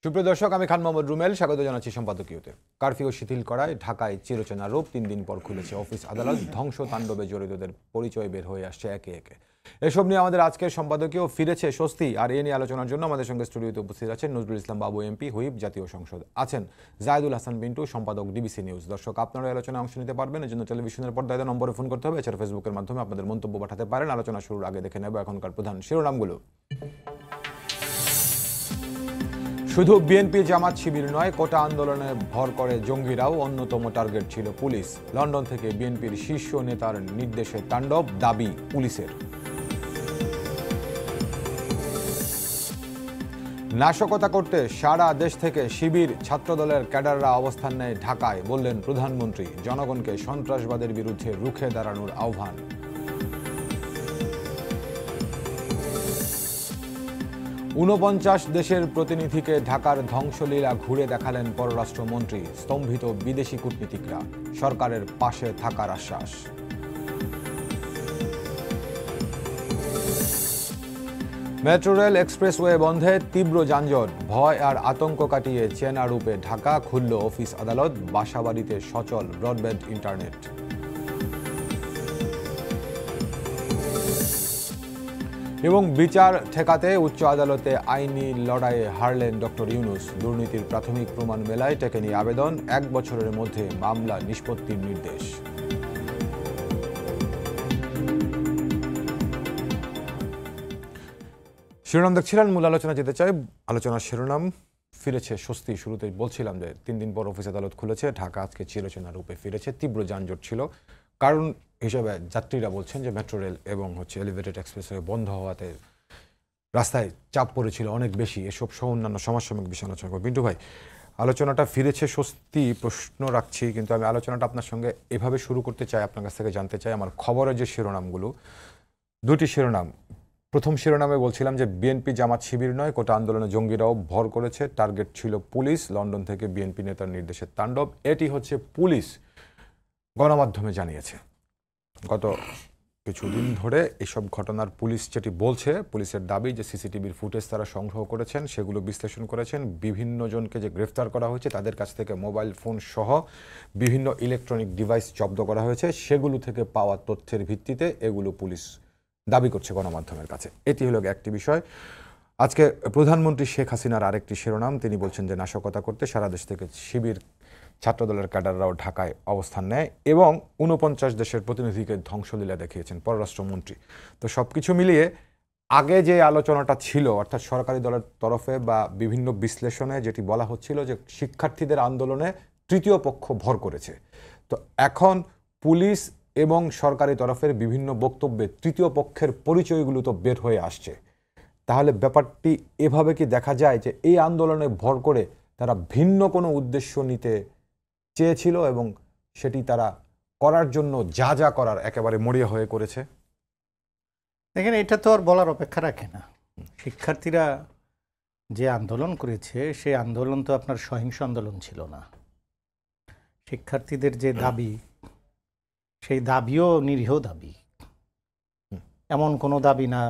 সুপ্রিয় দর্শক, আমি খান মোহাম্মদ রুমেল স্বাগত জানাচ্ছি সম্পাদকীয়তে। কারফিউ শিথিল করায় ঢাকায় চিরচেনা রূপ। 3 দিন পর খুলেছে অফিস আদালত। ধ্বংস তাণ্ডবে জড়িতদের পরিচয় বের হয়ে আসছে একে একে। এসব নিয়ে আমাদের আজকের সম্পাদকীয় ফিরেছে স্বস্তি। আর এ নিয়ে আলোচনার জন্য আমাদের সঙ্গে স্টুডিওতে উপস্থিত আছেন নজরুল ইসলাম বাবু এমপি, হুইপ, জাতীয় সংসদ। আছেন জায়েদুল হাসান পিন্টু, সম্পাদক, ডিবিসি নিউজ। দর্শক, আপনারা আলোচনায় অংশ নিতে পারবেন। এর জন্য টেলিভিশনের পর্দায় নম্বরে ফোন করতে হবে। এছাড়া ফেসবুকের মাধ্যমে আপনাদের মন্তব্য পাঠাতে পারেন। আলোচনা শুরুর আগে দেখে নেব এখনকার প্রধান শিরোনামগুলো। শুধু বিএনপি জামাত শিবির নয়, কোটা আন্দোলনে ভর করে জঙ্গিরাও অন্যতম টার্গেট ছিল পুলিশ। লন্ডন থেকে বিএনপির শীর্ষ নেতার নির্দেশে তাণ্ডব, দাবি পুলিশের। নাশকতা করতে সারা দেশ থেকে শিবির ছাত্রদলের ক্যাডাররা অবস্থান নেয় ঢাকায়, বললেন প্রধানমন্ত্রী। জনগণকে সন্ত্রাসবাদের বিরুদ্ধে রুখে দাঁড়ানোর আহ্বান। ৪৯ দেশের প্রতিনিধিকে ঢাকার ধ্বংসলীলা ঘুরে দেখালেন পররাষ্ট্রমন্ত্রী। স্তম্ভিত বিদেশি কূটনীতিকরা, সরকারের পাশে থাকার আশ্বাস। মেট্রো রেল, এক্সপ্রেসওয়ে বন্ধে তীব্র যানজট। ভয় আর আতঙ্ক কাটিয়ে চেনা রূপে ঢাকা খুলল অফিস আদালত। বাসাবাড়িতে সচল ব্রডব্যান্ড ইন্টারনেট। এবং বিচার ঠেকাতে উচ্চ আদালতে আইনি লড়াইয়ে হারলেন ডক্টর ইউনূস। দুর্নীতির প্রাথমিক প্রমাণ মেলায় টেকেনি আবেদন। 1 বছরের মধ্যে মামলা নিষ্পত্তির নির্দেশ। শিরোনাম দেখছিলেন, মূল আলোচনা যেতে চাই। আলোচনার শিরোনাম ফিরেছে স্বস্তি। শুরুতেই বলছিলাম যে 3 দিন পর অফিস আদালত খুলেছে। ঢাকা আজকে চিরচেনা রূপে ফিরেছে। তীব্র যানজট ছিল। কারণ হিসেবে যাত্রীরা বলছেন যে মেট্রো রেল এবং এলিভেটেড এক্সপ্রেসওয়ে বন্ধ হওয়াতে রাস্তায় চাপ পড়েছিল অনেক বেশি। এসব সহ অন্যান্য সমসাময়িক বিষয় আলোচনা করব। পিন্টু ভাই, আলোচনাটা ফিরেছে স্বস্তি প্রশ্ন রাখছি, কিন্তু আমি আলোচনাটা আপনার সঙ্গে এভাবে শুরু করতে চাই। আপনার কাছ থেকে জানতে চাই আমার খবরের যে শিরোনামগুলো, 2টি শিরোনাম। প্রথম শিরোনামে বলছিলাম যে বিএনপি জামাত শিবির নয়, কোটা আন্দোলনে জঙ্গিরাও ভর করেছে, টার্গেট ছিল পুলিশ। লন্ডন থেকে বিএনপি নেতার নির্দেশে তাণ্ডব। এটি হচ্ছে পুলিশ গণমাধ্যমে জানিয়েছে। গত কিছুদিন ধরে এসব ঘটনার পুলিশ যেটি বলছে, পুলিশের দাবি যে সিসিটিভির ফুটেজ তারা সংগ্রহ করেছেন, সেগুলো বিশ্লেষণ করেছেন। বিভিন্ন জনকে যে গ্রেফতার করা হয়েছে তাদের কাছ থেকে মোবাইল ফোন সহ বিভিন্ন ইলেকট্রনিক ডিভাইস জব্দ করা হয়েছে। সেগুলো থেকে পাওয়া তথ্যের ভিত্তিতে এগুলো পুলিশ দাবি করছে গণমাধ্যমের কাছে। এটি হলো একটি বিষয়। আজকে প্রধানমন্ত্রী শেখ হাসিনার আরেকটি শিরোনাম। তিনি বলছেন যে নাশকতা করতে সারা দেশ থেকে শিবির ছাত্রদলের ক্যাডাররাও ঢাকায় অবস্থান নেয় এবং ৪৯ দেশের প্রতিনিধিকে ধ্বংসলীলা দেখিয়েছেন পররাষ্ট্রমন্ত্রী। তো সব কিছু মিলিয়ে আগে যে আলোচনাটা ছিল, অর্থাৎ সরকারি দলের তরফে বা বিভিন্ন বিশ্লেষণে যেটি বলা হচ্ছিল যে শিক্ষার্থীদের আন্দোলনে তৃতীয় পক্ষ ভর করেছে, তো এখন পুলিশ এবং সরকারি তরফের বিভিন্ন বক্তব্যে তৃতীয় পক্ষের পরিচয়গুলো তো বের হয়ে আসছে। তাহলে ব্যাপারটি এভাবে কি দেখা যায় যে এই আন্দোলনে ভর করে তারা ভিন্ন কোনো উদ্দেশ্য নিতে চেয়েছিল এবং সেটি তারা করার জন্য যা যা করার একেবারে মরিয়া হয়ে করেছে? দেখেন, এটা তো আর বলার অপেক্ষা রাখে না। শিক্ষার্থীরা যে আন্দোলন করেছে সেই আন্দোলন তো আপনার সহিংস আন্দোলন ছিল না। শিক্ষার্থীদের যে দাবি, সেই দাবিও নিরীহ দাবি, এমন কোনো দাবি না।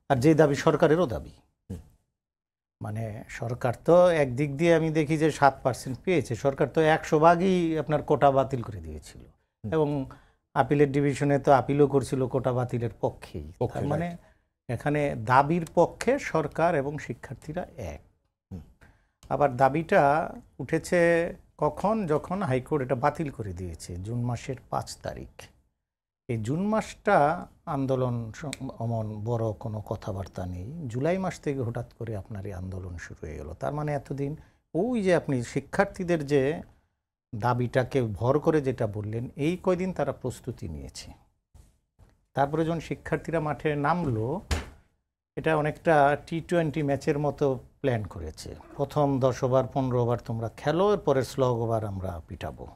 আর যে দাবি সরকারেরও দাবি, মানে সরকার তো একদিক দিয়ে আমি দেখি যে 7% পেয়েছে। সরকার তো 100% আপনার কোটা বাতিল করে দিয়েছিল এবং আপিলের ডিভিশনে তো আপিলও করছিল কোটা বাতিলের পক্ষেই। মানে এখানে দাবির পক্ষে সরকার এবং শিক্ষার্থীরা এক। আবার দাবিটা উঠেছে কখন? যখন হাইকোর্ট এটা বাতিল করে দিয়েছে জুন মাসের 5 তারিখ। এই জুন মাসটা আন্দোলন অমন বড় কোনো কথাবার্তা নেই। জুলাই মাস থেকে হঠাৎ করে আপনার এই আন্দোলন শুরু হয়ে গেল। তার মানে এতদিন ওই যে আপনি শিক্ষার্থীদের যে দাবিটাকে ভর করে যেটা বললেন, এই কয়দিন তারা প্রস্তুতি নিয়েছে। তারপরে যখন শিক্ষার্থীরা মাঠে নামলো, এটা অনেকটা T20 ম্যাচের মতো প্ল্যান করেছে। প্রথম 10 ওভার 15 ওভার তোমরা খেলো, এরপরে স্লগ ওভার আমরা পিটাবো।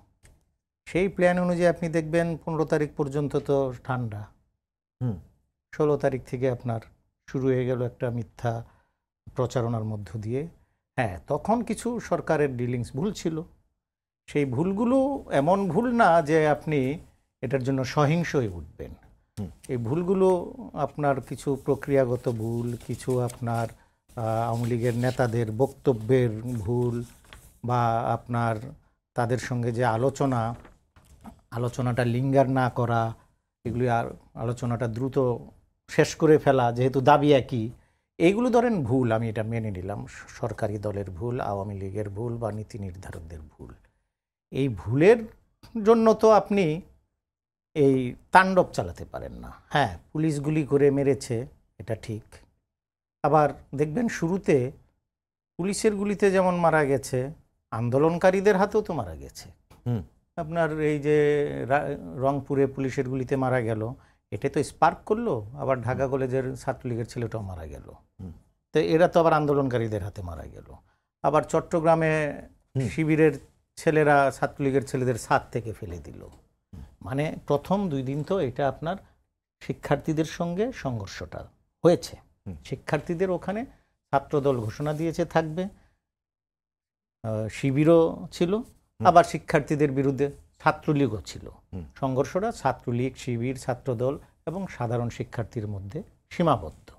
সেই প্ল্যান অনুযায়ী আপনি দেখবেন 15 তারিখ পর্যন্ত তো ঠান্ডা। 16 তারিখ থেকে আপনার শুরু হয়ে গেল একটা মিথ্যা প্রচারণার মধ্য দিয়ে। হ্যাঁ, তখন কিছু সরকারের ডিলিংস ভুল ছিল। সেই ভুলগুলো এমন ভুল না যে আপনি এটার জন্য সহিংস হয়ে উঠবেন। এই ভুলগুলো আপনার কিছু প্রক্রিয়াগত ভুল, কিছু আপনার আওয়ামী লীগের নেতাদের বক্তব্যের ভুল বা আপনার তাদের সঙ্গে যে আলোচনাটা লিঙ্গার না করা, এগুলি আর আলোচনাটা দ্রুত শেষ করে ফেলা, যেহেতু দাবি একই, এইগুলো ধরেন ভুল, আমি এটা মেনে নিলাম, সরকারি দলের ভুল, আওয়ামী লীগের ভুল বা নীতি নির্ধারকদের ভুল। এই ভুলের জন্য তো আপনি এই তাণ্ডব চালাতে পারেন না। হ্যাঁ, পুলিশ গুলি করে মেরেছে, এটা ঠিক। আবার দেখবেন শুরুতে পুলিশের গুলিতে যেমন মারা গেছে, আন্দোলনকারীদের হাতেও তো মারা গেছে। আপনার এই যে রংপুরে পুলিশের গুলিতে মারা গেল, এটা তো স্পার্ক করলো, আবার ঢাকা কলেজের ছাত্রলীগের ছেলেটাও মারা গেল, তো এরা তো আবার আন্দোলনকারীদের হাতে মারা গেল। আবার চট্টগ্রামে শিবিরের ছেলেরা ছাত্রলীগের ছেলেদের ছাদ থেকে ফেলে দিল। মানে প্রথম 2 দিন তো এটা আপনার শিক্ষার্থীদের সঙ্গে সংঘর্ষটা হয়েছে। শিক্ষার্থীদের ওখানে ছাত্রদল ঘোষণা দিয়েছে থাকবে, শিবিরও ছিল, আবার শিক্ষার্থীদের বিরুদ্ধে ছাত্রলীগও ছিল। সংঘর্ষটা ছাত্রলীগ, শিবির, ছাত্রদল এবং সাধারণ শিক্ষার্থীর মধ্যে সীমাবদ্ধ।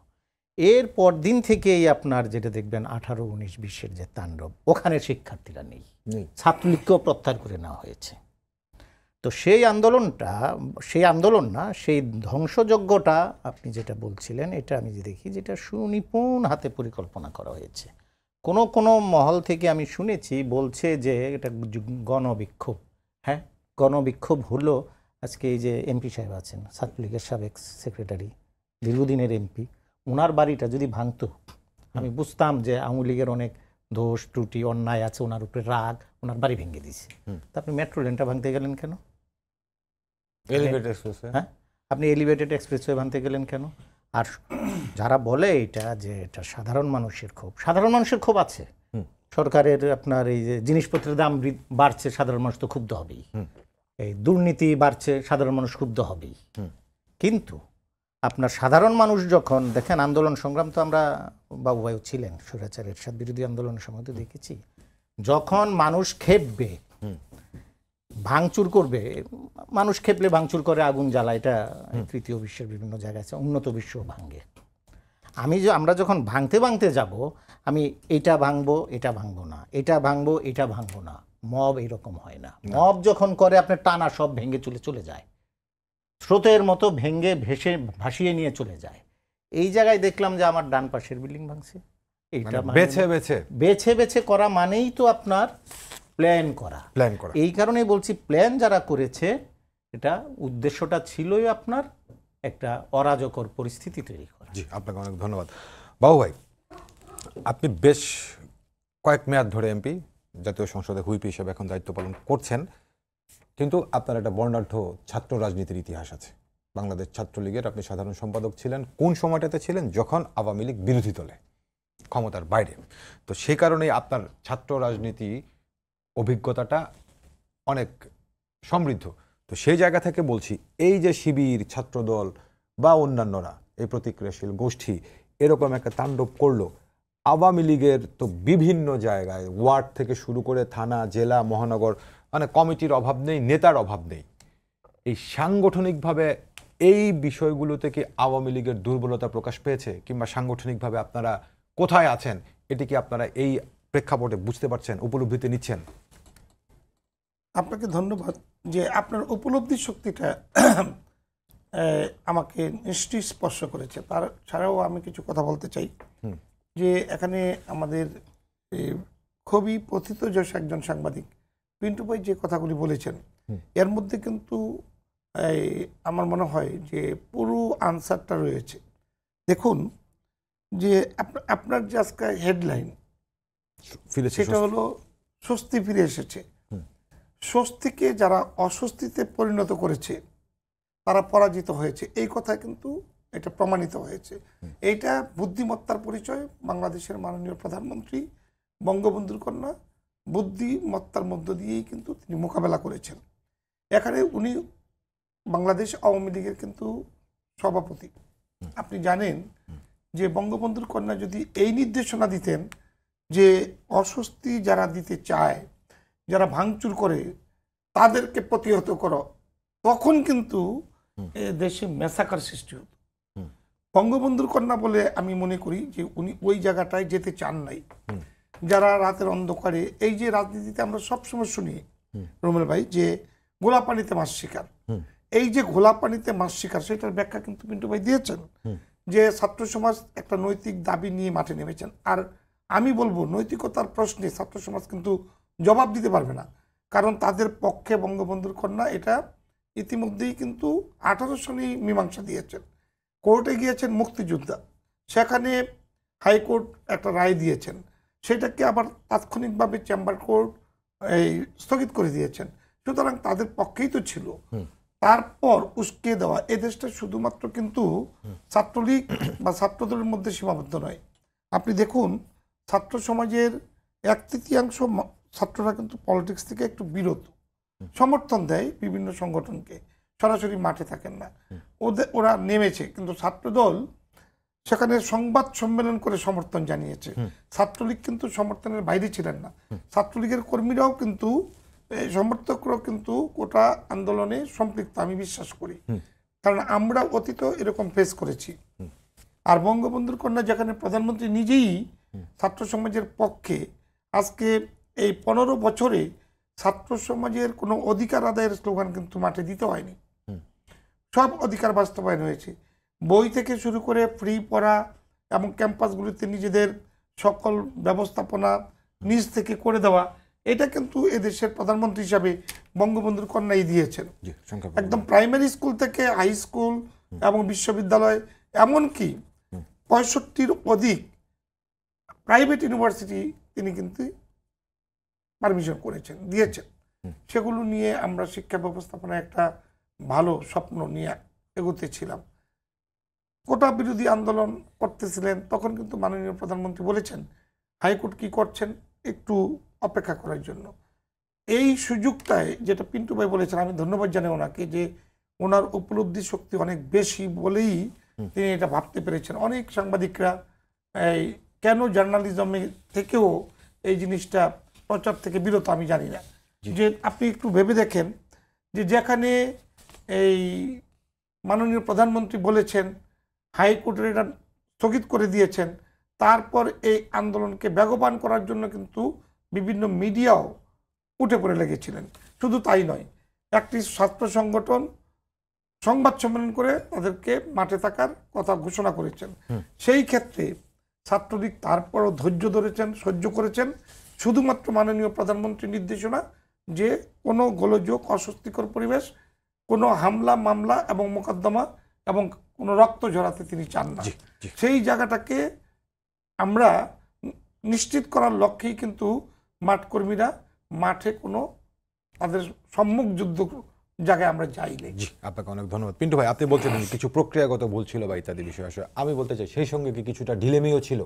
এর পর দিন থেকেই আপনার যেটা দেখবেন 18, 19, 20-এর যে তাণ্ডব, ওখানে শিক্ষার্থীরা নেই, ছাত্রলীগকেও প্রত্যাহার করে নেওয়া হয়েছে। তো সেই আন্দোলন না, সেই ধ্বংসযজ্ঞটা আপনি যেটা বলছিলেন, এটা আমি যে দেখি যেটা সুনিপুণ হাতে পরিকল্পনা করা হয়েছে। কোনো মহল থেকে আমি শুনেছি বলছে যে এটা গণবিক্ষোভ। হ্যাঁ, গণবিক্ষোভ হলো। আজকে এই যে এমপি সাহেব আছেন, ছাত্রলীগের সাবেক সেক্রেটারি, দীর্ঘদিনের এমপি, ওনার বাড়িটা যদি ভাঙতো, আমি বুঝতাম যে আওয়ামী লীগের অনেক দোষ ত্রুটি অন্যায় আছে, ওনার উপরে রাগ, ওনার বাড়ি ভেঙে দিয়েছে। তা আপনি মেট্রো লেনটা ভাঙতে গেলেন কেন? হ্যাঁ, আপনি এলিভেটেড এক্সপ্রেসওয়ে ভাঙতে গেলেন কেন? আর যারা বলে এটা যে এটা সাধারণ মানুষের ক্ষোভ, সাধারণ মানুষের ক্ষোভ আছে। সরকারের আপনার এই যে জিনিসপত্রের দাম বাড়ছে, সাধারণ মানুষ তো ক্ষুব্ধ হবেই। এই দুর্নীতি বাড়ছে, সাধারণ মানুষ ক্ষুব্ধ হবেই। কিন্তু আপনার সাধারণ মানুষ যখন দেখেন, আন্দোলন সংগ্রাম তো আমরা, বাবু ভাইও ছিলেন স্বৈরাচার এরশাদ বিরোধী আন্দোলনের সময় তো দেখেছি, যখন মানুষ খেপবে, ভাঙচুর করবে, মানুষ খেপলে ভাঙচুর করে, আগুন জ্বালা, এটা তৃতীয় বিশ্বের বিভিন্ন জায়গায় আছে, উন্নত বিশ্ব ভাঙে। আমরা যখন ভাঙতে যাব, আমি এটা ভাঙবো, এটা ভাঙবো না, এটা ভাঙবো, এটা ভাঙবো না, মব এরকম হয় না। মব যখন করে আপনার টানা সব ভেঙে চলে যায়, স্রোতের মতো ভেঙে ভাসিয়ে নিয়ে চলে যায়। এই জায়গায় দেখলাম যে আমার ডান পাশের বিল্ডিং ভাঙছে, এইটা বেছে বেছে করা মানেই তো আপনার প্ল্যান করা। এই কারণেই বলছি, প্ল্যান যারা করেছে, এটা উদ্দেশ্যটা ছিলই আপনার একটা অরাজকর পরিস্থিতি তৈরি করা। জি, আপনাকে অনেক ধন্যবাদ। বাবু ভাই, আপনি বেশ কয়েক মেয়াদ ধরে এমপি, জাতীয় সংসদে হুইপ হিসেবে এখন দায়িত্ব পালন করছেন, কিন্তু আপনার একটা বর্ণাঢ্য ছাত্র রাজনীতির ইতিহাস আছে। বাংলাদেশ ছাত্রলীগের আপনি সাধারণ সম্পাদক ছিলেন। কোন সময়টাতে ছিলেন? যখন আওয়ামী লীগ বিরোধী দলে, ক্ষমতার বাইরে। তো সেই কারণেই আপনার ছাত্র রাজনীতি অভিজ্ঞতাটা অনেক সমৃদ্ধ। তো সেই জায়গা থেকে বলছি, এই যে শিবির, ছাত্রদল বা অন্যান্যরা, এই প্রতিক্রিয়াশীল গোষ্ঠী এরকম একটা তাণ্ডব করলো, আওয়ামী লীগের তো বিভিন্ন জায়গায়, ওয়ার্ড থেকে শুরু করে থানা, জেলা, মহানগর, মানে কমিটির অভাব নেই, নেতার অভাব নেই। এই সাংগঠনিকভাবে এই বিষয়গুলোতে কি আওয়ামী লীগের দুর্বলতা প্রকাশ পেয়েছে, কিংবা সাংগঠনিকভাবে আপনারা কোথায় আছেন, এটি কি আপনারা এই প্রেক্ষাপটে বুঝতে পারছেন, উপলব্ধিতে নিচ্ছেন? আপনাকে ধন্যবাদ যে আপনার উপলব্ধি শক্তিটা আমাকে নিশ্চয়ই স্পর্শ করেছে। তার ছাড়াও আমি কিছু কথা বলতে চাই যে এখানে আমাদের খুবই প্রথিতযশ একজন সাংবাদিক পিন্টু ভাই যে কথাগুলি বলেছেন, এর মধ্যে কিন্তু আমার মনে হয় যে পুরো আনসারটা রয়েছে। দেখুন যে আপনার যে আজকে হেডলাইন, সেটা হলো স্বস্তি ফিরে এসেছে। স্বস্তিকে যারা অস্বস্তিতে পরিণত করেছে তারা পরাজিত হয়েছে, এই কথা কিন্তু এটা প্রমাণিত হয়েছে। এইটা বুদ্ধিমত্তার পরিচয়। বাংলাদেশের মাননীয় প্রধানমন্ত্রী বঙ্গবন্ধুর কন্যা বুদ্ধিমত্তার মধ্য দিয়েই কিন্তু তিনি মোকাবেলা করেছেন। এখানে উনি বাংলাদেশ আওয়ামী লীগের কিন্তু সভাপতি। আপনি জানেন যে বঙ্গবন্ধুর কন্যা যদি এই নির্দেশনা দিতেন যে অস্বস্তি যারা দিতে চায়, যারা ভাঙচুর করে, তাদেরকে প্রতিহত করো, তখন কিন্তু দেশে মেসাকার সৃষ্টি হতো। বঙ্গবন্ধুর কন্যা বলে আমি মনে করি যে উনি ওই জায়গাটায় যেতে চান নাই। যারা রাতের অন্ধকারে, এই যে রাজনীতিতে আমরা সবসময় শুনি রুমেল ভাই যে গোলা পানিতে মাছ শিকার, এই যে গোলা পানিতে মাছ শিকার, সেটার ব্যাখ্যা কিন্তু পিন্টু ভাই দিয়েছেন যে ছাত্র সমাজ একটা নৈতিক দাবি নিয়ে মাঠে নেমেছেন। আর আমি বলবো নৈতিকতার প্রশ্নে ছাত্র সমাজ কিন্তু জবাব দিতে পারবে না, কারণ তাদের পক্ষে বঙ্গবন্ধুর কন্যা এটা ইতিমধ্যেই কিন্তু 18 সালেই মীমাংসা দিয়েছেন। কোর্টে গিয়েছেন মুক্তিযোদ্ধা, সেখানে হাইকোর্ট একটা রায় দিয়েছেন, সেটাকে আবার তাৎক্ষণিকভাবে চেম্বার কোর্ট এই স্থগিত করে দিয়েছেন। সুতরাং তাদের পক্ষেই তো ছিল। তারপর উস্কে দেওয়া, এ দেশটা শুধুমাত্র কিন্তু ছাত্রলীগ বা ছাত্রদলের মধ্যে সীমাবদ্ধ নয়। আপনি দেখুন ছাত্র সমাজের 1/3 ছাত্ররা কিন্তু পলিটিক্স থেকে একটু বিরত, সমর্থন দেয় বিভিন্ন সংগঠনকে, সরাসরি মাঠে থাকেন না। ওরা নেমেছে, কিন্তু ছাত্রদল সেখানে সংবাদ সম্মেলন করে সমর্থন জানিয়েছে। ছাত্রলীগ কিন্তু সমর্থনের বাইরে ছিলেন না। ছাত্রলীগের কর্মীরাও কিন্তু, সমর্থকরাও কিন্তু কোটা আন্দোলনে সম্পৃক্ত, আমি বিশ্বাস করি, কারণ আমরা অতীত এরকম ফেস করেছি। আর বঙ্গবন্ধুর কন্যা যেখানে প্রধানমন্ত্রী নিজেই ছাত্র সমাজের পক্ষে, আজকে এই 15 বছরে ছাত্র সমাজের কোনো অধিকার আদায়ের স্লোগান কিন্তু মাঠে দিতে হয়নি, সব অধিকার বাস্তবায়ন হয়েছে। বই থেকে শুরু করে ফ্রি পড়া এবং ক্যাম্পাসগুলিতে নিজেদের সকল ব্যবস্থাপনা নিজ থেকে করে দেওয়া, এটা কিন্তু এদেশের প্রধানমন্ত্রী হিসাবে বঙ্গবন্ধুর কন্যাই দিয়েছেন। একদম প্রাইমারি স্কুল থেকে হাই স্কুল এবং বিশ্ববিদ্যালয়, এমনকি 65র অধিক প্রাইভেট ইউনিভার্সিটি তিনি কিন্তু পারমিশন করেছেন, দিয়েছেন। সেগুলো নিয়ে আমরা শিক্ষা ব্যবস্থাপনায় একটা ভালো স্বপ্ন নিয়ে এগোতেছিলাম। কোটা বিরোধী আন্দোলন করতেছিলেন, তখন কিন্তু মাননীয় প্রধানমন্ত্রী বলেছেন হাইকোর্ট কি করছেন একটু অপেক্ষা করার জন্য। এই সুযোগটায় যেটা পিন্টু ভাই বলেছেন, আমি ধন্যবাদ জানাই ওনাকে, যে ওনার উপলব্ধি শক্তি অনেক বেশি বলেই তিনি এটা ভাবতে পেরেছেন। অনেক সাংবাদিকরা এই কেন জার্নালিজমে থেকেও এই জিনিসটা প্রচার থেকে বিরত, আমি জানি না। যে আপনি একটু ভেবে দেখেন যে যেখানে এই মাননীয় প্রধানমন্ত্রী বলেছেন, হাইকোর্টের এটা স্থগিত করে দিয়েছেন, তারপর এই আন্দোলনকে বেগবান করার জন্য কিন্তু বিভিন্ন মিডিয়াও উঠে পড়ে লেগেছিলেন। শুধু তাই নয়, একটি ছাত্র সংগঠন সংবাদ সম্মেলন করে তাদেরকে মাঠে থাকার কথা ঘোষণা করেছেন। সেই ক্ষেত্রে ছাত্রলীগ তারপরও ধৈর্য ধরেছেন, সহ্য করেছেন, শুধুমাত্র মাননীয় প্রধানমন্ত্রীর নির্দেশনা যে কোনো গোলযোগ, অস্বস্তিকর পরিবেশ, কোনো হামলা মামলা এবং মোকদ্দমা এবং কোনো রক্ত ঝরাতে তিনি চান না। সেই জায়গাটাকে আমরা নিশ্চিত করার লক্ষ্যেই কিন্তু মাঠকর্মীরা মাঠে কোনো তাদের সম্মুখ যুদ্ধ জায়গায় আমরা যাইনি। জি, আপনাকে অনেক ধন্যবাদ। পিন্টু ভাই, আপনি বলছিলেন কিছু প্রক্রিয়াগত ভুল ছিল বা ইত্যাদি বিষয়, আসলে আমি বলতে চাই সেই সঙ্গে কি কিছুটা ঢিলেমিও ছিল?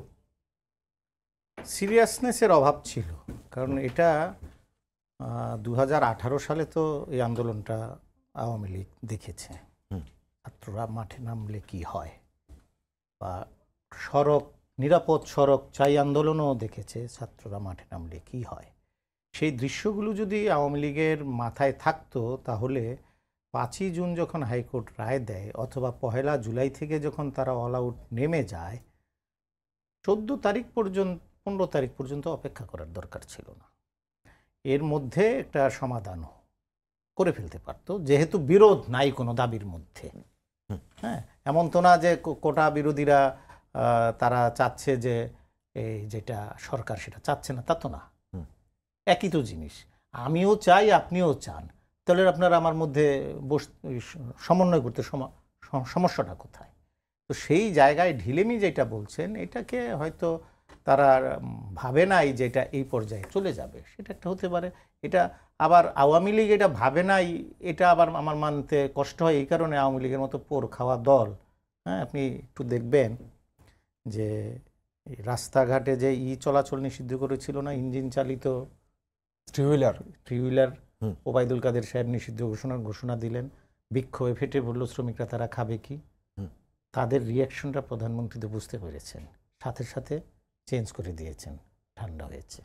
সিরিয়াসনেসের অভাব ছিল, কারণ এটা 2018 সালে তো এই আন্দোলনটা আওয়ামী লীগ দেখেছে, ছাত্ররা মাঠে নামলে কি হয়, বা সড়ক, নিরাপদ সড়ক চাই আন্দোলনও দেখেছে, ছাত্ররা মাঠে নামলে কি হয়। সেই দৃশ্যগুলো যদি আওয়ামী লীগের মাথায় থাকতো, তাহলে 5ই জুন যখন হাইকোর্ট রায় দেয়, অথবা 1 জুলাই থেকে যখন তারা অল আউট নেমে যায়, 14 তারিখ পর্যন্ত 15 তারিখ পর্যন্ত অপেক্ষা করার দরকার ছিল না। এর মধ্যে একটা সমাধান করে ফেলতে পারতো, যেহেতু বিরোধ নাই কোনো দাবির মধ্যে। হ্যাঁ, এমন তো না যে কোটা বিরোধীরা তারা চাচ্ছে যে এই যেটা সরকার সেটা চাচ্ছে না, তা তো না। একই তো জিনিস, আমিও চাই আপনিও চান, তাহলে আপনারা আমার মধ্যে সমন্বয় করতে সমস্যাটা কোথায়? তো সেই জায়গায় ঢিলেমি যেটা বলছেন, এটাকে হয়তো তারা ভাবে নাই যে এটা এই পর্যায়ে চলে যাবে, সেটা একটা হতে পারে। এটা আবার আওয়ামী লীগ এটা ভাবে নাই, এটা আবার আমার মানতে কষ্ট হয়। এই কারণে আওয়ামী লীগের মতো পোর খাওয়া দল, হ্যাঁ, আপনি একটু দেখবেন যে রাস্তাঘাটে যে চলাচল নিষিদ্ধ করেছিল না, ইঞ্জিন চালিত থ্রি হুইলার ওবায়দুল কাদের সাহেব নিষিদ্ধ ঘোষণা দিলেন, বিক্ষোভে ফেটে পড়ল শ্রমিকরা, তারা খাবে কি? তাদের রিয়াকশনটা প্রধানমন্ত্রী তো বুঝতে পেরেছেন, সাথে সাথে চেঞ্জ করে দিয়েছেন, ঠান্ডা হয়েছে।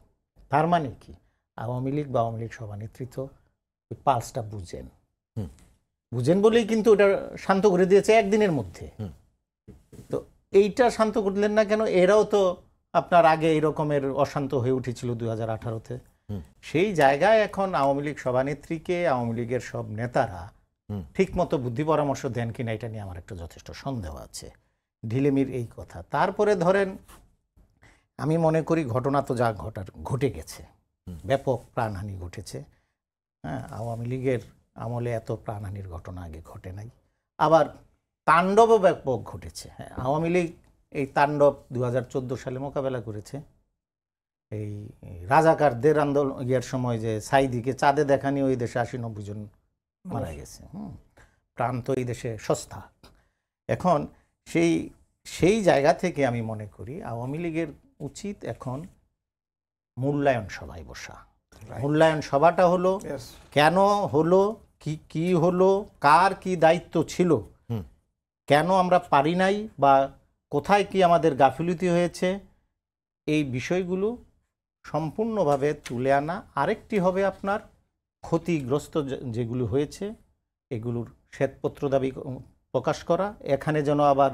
তার মানে কি, আওয়ামী লীগ বা আওয়ামী লীগ সভানেতৃত্ব ওই পালসটা বুঝেন বলেই কিন্তু ওটা শান্ত করে দিয়েছে একদিনের মধ্যে। তো এইটা শান্ত করলেন না কেন? এরাও তো আপনার আগে এই রকমের অশান্ত হয়ে উঠেছিল 2018-তে। সেই জায়গায় এখন আওয়ামী লীগ সভানেত্রীকে আওয়ামী লীগের সব নেতারা ঠিকমতো বুদ্ধি পরামর্শ দেন কিনা এটা নিয়ে আমার একটু যথেষ্ট সন্দেহ আছে। ঢিলেমির এই কথা। তারপরে ধরেন আমি মনে করি ঘটনা তো যা ঘটে গেছে, ব্যাপক প্রাণহানি ঘটেছে। হ্যাঁ, আওয়ামী লীগের আমলে এত প্রাণহানির ঘটনা আগে ঘটে নাই। আবার তাণ্ডবও ব্যাপক ঘটেছে। হ্যাঁ, আওয়ামী লীগ এই তাণ্ডব 2014 সালে মোকাবেলা করেছে। এই রাজাকারদের আন্দোলন ইয়ার সময় যে সাইদিকে চাঁদে দেখানি, ওই দেশে 80-90 জন মারা গেছে। প্রাণ তো এই দেশে সস্তা। এখন সেই জায়গা থেকে আমি মনে করি আওয়ামী লীগের উচিত এখন মূল্যায়ন সভায় বসা। মূল্যায়ন সভাটা হলো কেন হলো, কি হলো, কার কি দায়িত্ব ছিল, কেন আমরা পারি নাই, বা কোথায় কি আমাদের গাফিলতি হয়েছে, এই বিষয়গুলো সম্পূর্ণভাবে তুলে আনা। আরেকটি হবে আপনার ক্ষতিগ্রস্ত যেগুলো হয়েছে এগুলোর শ্বেতপত্র দাবি প্রকাশ করা। এখানে যেন আবার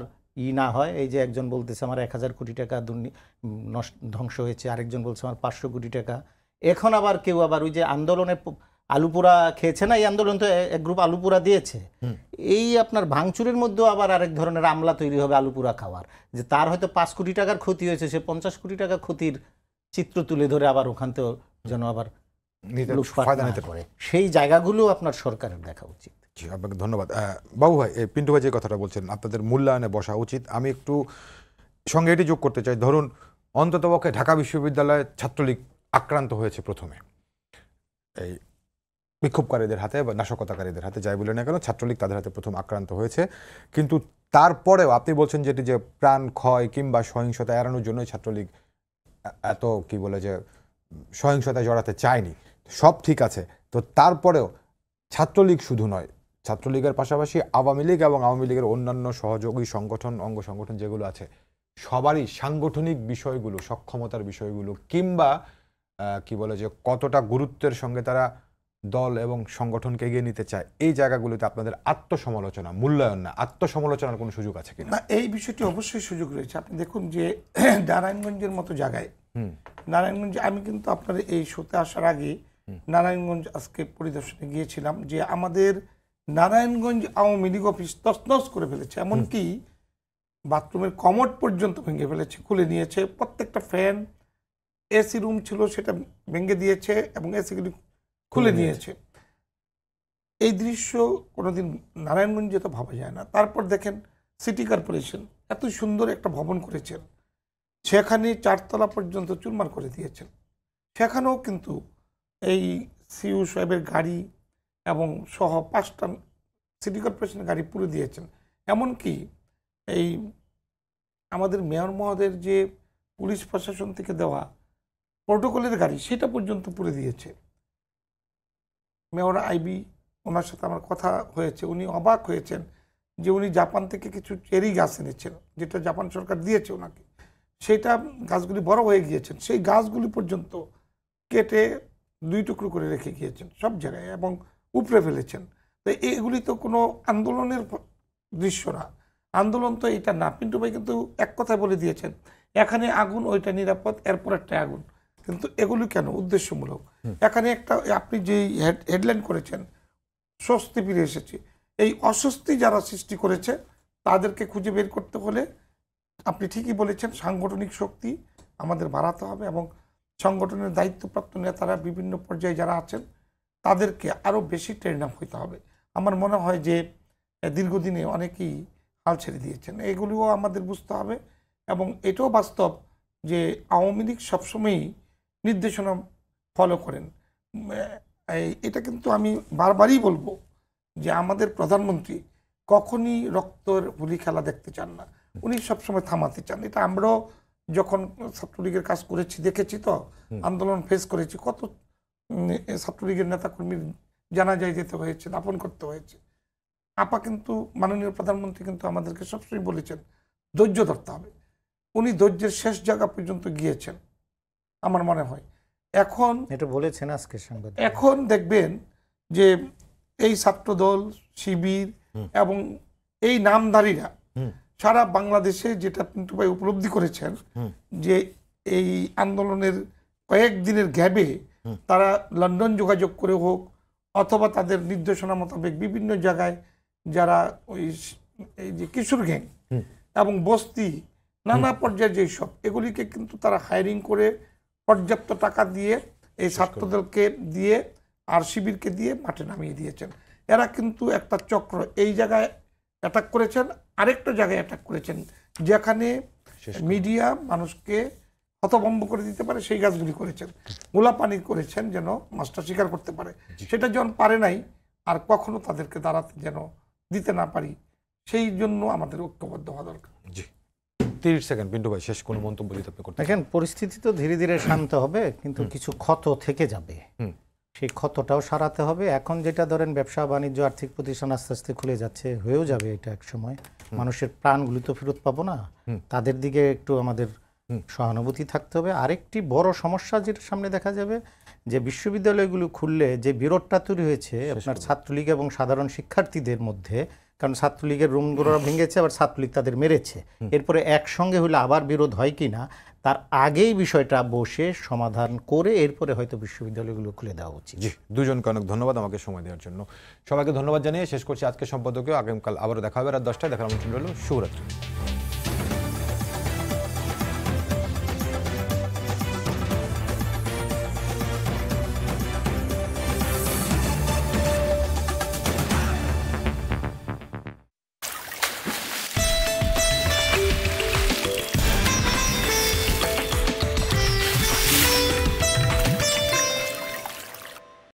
না হয়, এই যে একজন বলতেছে আমার 1000 কোটি টাকা ধ্বংস হয়েছে, আরেকজন বলছে আমার 500 কোটি টাকা। এখন আবার কেউ আবার ওই যে আন্দোলনে আলুপোড়া খেয়েছে না, এই আন্দোলন তো এক গ্রুপ আলুপোড়া দিয়েছে, এই আপনার ভাঙচুরের মধ্যেও আবার আরেক ধরনের আমলা তৈরি হবে আলুপোড়া খাওয়ার, যে তার হয়তো 5 কোটি টাকার ক্ষতি হয়েছে, সে 50 কোটি টাকা ক্ষতির চিত্র তুলে ধরে আবার ওখান থেকে যেন আবার করে। সেই জায়গাগুলো আপনার সরকারের দেখা উচিত। আপনাকে ধন্যবাদ। বাবু ভাই, পিন্টু ভাই যে কথাটা বলছেন আপনাদের মূল্যায়নে বসা উচিত, আমি একটু সঙ্গে এটি যোগ করতে চাই। ধরুন অন্ততপক্ষে ঢাকা বিশ্ববিদ্যালয়ে ছাত্রলীগ আক্রান্ত হয়েছে প্রথমে এই বিক্ষোভকারীদের হাতে বা নাশকতাকারীদের হাতে, যাই বলে না কেন ছাত্রলীগ তাদের হাতে প্রথম আক্রান্ত হয়েছে। কিন্তু তারপরেও আপনি বলছেন যেটি যে প্রাণ ক্ষয় কিংবা সহিংসতা এড়ানোর জন্যই ছাত্রলীগ এত কি বলে যে সহিংসতায় জড়াতে চায়নি, সব ঠিক আছে। তো তারপরেও ছাত্রলীগ শুধু নয়, ছাত্রলীগের পাশাপাশি আওয়ামী লীগ এবং আওয়ামী লীগের অন্যান্য সহযোগী সংগঠন, অঙ্গ সংগঠন যেগুলো আছে, সবারই সাংগঠনিক বিষয়গুলো, সক্ষমতার বিষয়গুলো কিংবা কি বলে যে কতটা গুরুত্বের সঙ্গে তারা দল এবং সংগঠনকে এগিয়ে নিতে চায়, এই জায়গাগুলোতে আপনাদের আত্মসমালোচনা, মূল্যায়ন না আত্মসমালোচনার কোনো সুযোগ আছে কিনা? না, এই বিষয়টি অবশ্যই সুযোগ রয়েছে। আপনি দেখুন যে নারায়ণগঞ্জের মতো জায়গায়, নারায়ণগঞ্জ, আমি কিন্তু আপনার এই শোতে আসার আগে নারায়ণগঞ্জ আজকে পরিদর্শনে গিয়েছিলাম, যে আমাদের নারায়ণগঞ্জ আওয়ামী লীগ অফিস তছনছ করে ফেলেছে। এমনকি বাথরুমের কমোড পর্যন্ত ভেঙে ফেলেছে, খুলে নিয়েছে। প্রত্যেকটা ফ্যান, এসি রুম ছিল সেটা ভেঙে দিয়েছে এবং এসিগুলি খুলে নিয়েছে। এই দৃশ্য কোনোদিন নারায়ণগঞ্জে তো ভাবা যায় না। তারপর দেখেন সিটি কর্পোরেশন এত সুন্দর একটা ভবন করেছেন, সেখানে 4 তলা পর্যন্ত চুরমার করে দিয়েছেন। সেখানেও কিন্তু এই সিইউ সাহেবের গাড়ি এবং সহ 5টা সিটি কর্পোরেশনের গাড়ি পুড়ে দিয়েছেন। এমনকি এই আমাদের মেয়র মহোদয়ের যে পুলিশ প্রশাসন থেকে দেওয়া প্রোটোকলের গাড়ি, সেটা পর্যন্ত পুড়ে দিয়েছে। মেয়র আইবি, ওনার সাথে আমার কথা হয়েছে, উনি অবাক হয়েছেন যে উনি জাপান থেকে কিছু চেরি গাছ এনেছেন, যেটা জাপান সরকার দিয়েছে ওনাকে। সেটা গাছগুলি বড় হয়ে গিয়েছেন, সেই গাছগুলি পর্যন্ত কেটে 2 টুকরো করে রেখে গিয়েছেন সব জায়গায় এবং উপড়ে ফেলেছেন। তো এগুলি তো কোনো আন্দোলনের দৃশ্য না, আন্দোলন তো এটা না। পিন্টু ভাই কিন্তু এক কথায় বলে দিয়েছেন, এখানে আগুন, ওইটা নিরাপদ, এরপর একটা আগুন। কিন্তু এগুলি কেন? উদ্দেশ্যমূলক। এখানে একটা আপনি যেই হেডলাইন করেছেন, স্বস্তি ফিরে এসেছে, এই অস্বস্তি যারা সৃষ্টি করেছে তাদেরকে খুঁজে বের করতে হলে আপনি ঠিকই বলেছেন, সাংগঠনিক শক্তি আমাদের বাড়াতে হবে এবং সংগঠনের দায়িত্বপ্রাপ্ত নেতারা বিভিন্ন পর্যায়ে যারা আছেন তাদেরকে আরও বেশি ট্রেন আপ হইতে হবে। আমার মনে হয় যে দীর্ঘদিনে অনেকেই হাল ছেড়ে দিয়েছেন, এগুলিও আমাদের বুঝতে হবে। এবং এটাও বাস্তব যে আওয়ামী লীগ সবসময়ই নির্দেশনা ফলো করেন। এটা কিন্তু আমি বারবারই বলবো যে আমাদের প্রধানমন্ত্রী কখনই রক্তের হোলি খেলা দেখতে চান না, উনি সবসময় থামাতে চান। এটা আমরাও যখন ছাত্রলীগের কাজ করেছি দেখেছি, তো আন্দোলন ফেস করেছি, কত ছাত্রলীগের নেতাকর্মীর জানাজায় যেতে হয়েছে, দাফন করতে হয়েছে। আপা কিন্তু মাননীয় প্রধানমন্ত্রী কিন্তু আমাদেরকে সবসময় বলেছেন ধৈর্য ধরতে হবে। উনি ধৈর্যের শেষ জায়গা পর্যন্ত গিয়েছেন আমার মনে হয়। এখন এটা বলেছেন আজকে সাংবাদিক, এখন দেখবেন যে এই ছাত্রদল, শিবির এবং এই নামধারীরা সারা বাংলাদেশে যেটা পিন্টু ভাই উপলব্ধি করেছেন যে এই আন্দোলনের কয়েকদিনের গ্যাপে তারা লন্ডন যোগাযোগ করে হোক অথবা তাদের নির্দেশনা মোতাবেক বিভিন্ন জায়গায় যারা ওই এই যে কিশোর গ্যাং এবং বস্তি নানা পর্যায়ে যেসব এগুলিকে কিন্তু তারা হায়ারিং করে পর্যাপ্ত টাকা দিয়ে এই ছাত্রদলকে দিয়ে আর শিবিরকে দিয়ে মাঠে নামিয়ে দিয়েছেন। এরা কিন্তু একটা চক্র, এই জায়গায় অ্যাটাক করেছেন, আরেকটা জায়গায় অ্যাটাক করেছেন যেখানে মিডিয়া মানুষকে হতভম্ব করে দিতে পারে সেই কাজগুলি করেছেন। গোলাপানি করেছেন যেন মাছটা স্বীকার করতে পারে, সেটা যখন পারে নাই আর কখনো তাদেরকে দাঁড়াতে যেন দিতে না পারি, সেই জন্য আমাদের ঐক্যবদ্ধ হওয়া দরকার। জি 30 সেকেন্ড পিন্টু ভাই, শেষ কোনো মন্তব্য দিতে আপনি করতে দেখেন পরিস্থিতি তো ধীরে ধীরে শান্ত হবে, কিন্তু কিছু ক্ষত থেকে যাবে, সেই ক্ষতটাও সারাতে হবে। এখন যেটা ধরেন ব্যবসা বাণিজ্য আর্থিক প্রতিষ্ঠান আস্তে আস্তে খুলে যাচ্ছে, হয়েও যাবে এটা এক সময়, মানুষের প্রাণগুলি তো ফেরত পাবো না, তাদের দিকে একটু আমাদের সহানুভূতি থাকতে হবে। আরেকটি বড় সমস্যা যেটা সামনে দেখা যাবে, যে বিশ্ববিদ্যালয়গুলো খুললে যে বিরোধটা তৈরি হয়েছে আপনার ছাত্রলীগ এবং সাধারণ শিক্ষার্থীদের মধ্যে, কারণ ছাত্রলীগের রুমগুলো ভেঙেছে, আবার ছাত্রলীগ তাদের মেরেছে, এরপরে একসঙ্গে হলে আবার বিরোধ হয় কি না, তার আগেই বিষয়টা বসে সমাধান করে এরপরে হয়তো বিশ্ববিদ্যালয়গুলো খুলে দেওয়া উচিত। জি, দুজনকে অনেক ধন্যবাদ আমাকে সময় দেওয়ার জন্য। সবাইকে ধন্যবাদ জানিয়ে শেষ করছি আজকের সম্পাদকীয়। আগামীকাল আবারও দেখা হবে রাত 10টায়। দেখার আমন্ত্রণ রইল। শুভরাত্রি।